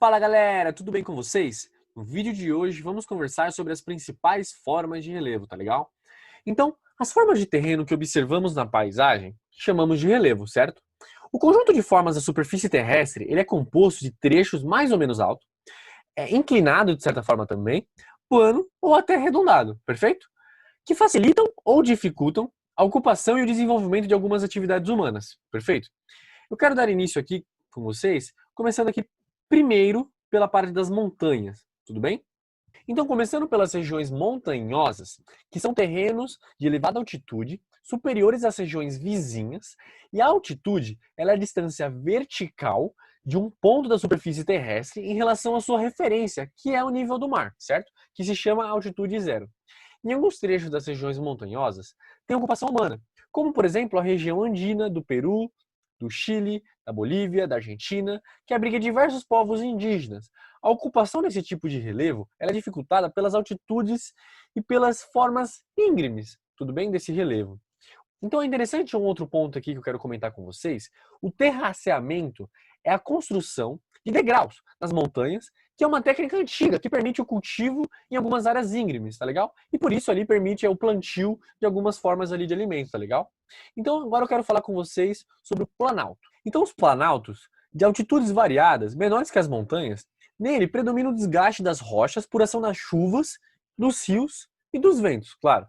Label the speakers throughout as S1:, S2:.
S1: Fala galera, tudo bem com vocês? No vídeo de hoje vamos conversar sobre as principais formas de relevo, tá legal? Então, as formas de terreno que observamos na paisagem chamamos de relevo, certo? O conjunto de formas da superfície terrestre ele é composto de trechos mais ou menos altos, inclinado de certa forma também, plano ou até arredondado, perfeito? Que facilitam ou dificultam a ocupação e o desenvolvimento de algumas atividades humanas, perfeito? Eu quero dar início aqui com vocês, começando aqui primeiro pela parte das montanhas, tudo bem? Então, começando pelas regiões montanhosas, que são terrenos de elevada altitude, superiores às regiões vizinhas, e a altitude ela é a distância vertical de um ponto da superfície terrestre em relação à sua referência, que é o nível do mar, certo? Que se chama altitude zero. Em alguns trechos das regiões montanhosas, tem ocupação humana, como por exemplo a região andina do Peru, do Chile, da Bolívia, da Argentina, que abriga diversos povos indígenas. A ocupação desse tipo de relevo é dificultada pelas altitudes e pelas formas íngremes, tudo bem, desse relevo. Então é interessante um outro ponto aqui que eu quero comentar com vocês. O terraceamento é a construção de degraus nas montanhas, que é uma técnica antiga que permite o cultivo em algumas áreas íngremes, tá legal? E por isso ali permite o plantio de algumas formas ali de alimentos, tá legal? Então agora eu quero falar com vocês sobre o planalto. Então os planaltos, de altitudes variadas, menores que as montanhas, nele predomina o desgaste das rochas por ação das chuvas, dos rios e dos ventos, claro.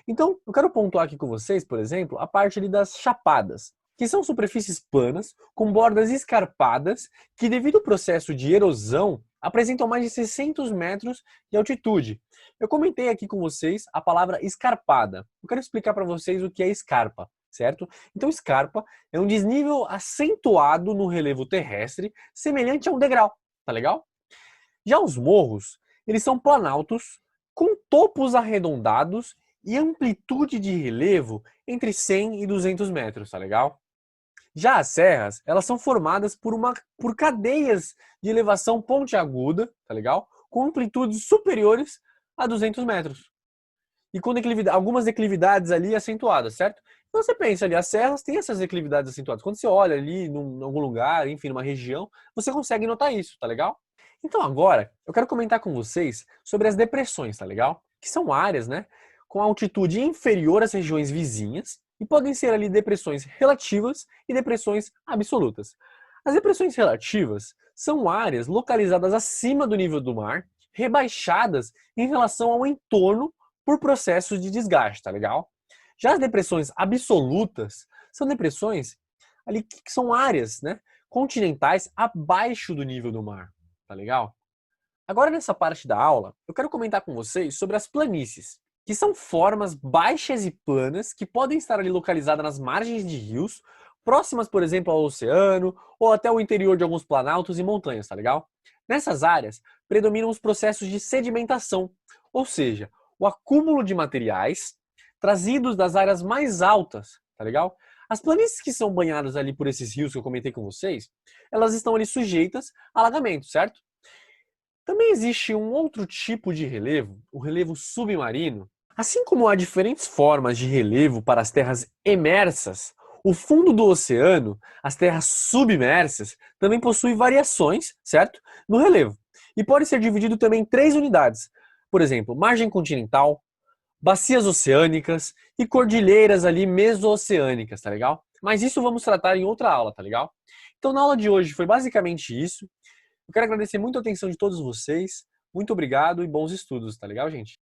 S1: Então, eu quero pontuar aqui com vocês, por exemplo, a parte ali das chapadas, que são superfícies planas com bordas escarpadas que, devido ao processo de erosão, apresentam mais de 600 metros de altitude. Eu comentei aqui com vocês a palavra escarpada. Eu quero explicar para vocês o que é escarpa, certo? Então, escarpa é um desnível acentuado no relevo terrestre, semelhante a um degrau, tá legal? Já os morros, eles são planaltos com topos arredondados e amplitude de relevo entre 100 e 200 metros, tá legal? Já as serras, elas são formadas por cadeias de elevação pontiaguda, tá legal? Com amplitudes superiores a 200 metros. E com algumas declividades ali acentuadas, certo? Então você pensa ali, as serras têm essas declividades acentuadas. Quando você olha ali em algum lugar, enfim, numa região, você consegue notar isso, tá legal? Então agora, eu quero comentar com vocês sobre as depressões, tá legal? Que são áreas, né, com altitude inferior às regiões vizinhas e podem ser ali depressões relativas e depressões absolutas. As depressões relativas são áreas localizadas acima do nível do mar, rebaixadas em relação ao entorno por processos de desgaste, tá legal? Já as depressões absolutas são depressões ali que são áreas, né, continentais abaixo do nível do mar, tá legal? Agora nessa parte da aula, eu quero comentar com vocês sobre as planícies, que são formas baixas e planas que podem estar ali localizadas nas margens de rios, próximas, por exemplo, ao oceano ou até o interior de alguns planaltos e montanhas, tá legal? Nessas áreas, predominam os processos de sedimentação, ou seja, o acúmulo de materiais trazidos das áreas mais altas, tá legal? As planícies que são banhadas ali por esses rios que eu comentei com vocês, elas estão ali sujeitas a alagamento, certo? Também existe um outro tipo de relevo, o relevo submarino. Assim como há diferentes formas de relevo para as terras emersas, o fundo do oceano, as terras submersas, também possui variações, certo? No relevo. E pode ser dividido também em três unidades. Por exemplo, margem continental, bacias oceânicas e cordilheiras ali mesooceânicas, tá legal? Mas isso vamos tratar em outra aula, tá legal? Então na aula de hoje foi basicamente isso. Eu quero agradecer muito a atenção de todos vocês. Muito obrigado e bons estudos, tá legal, gente?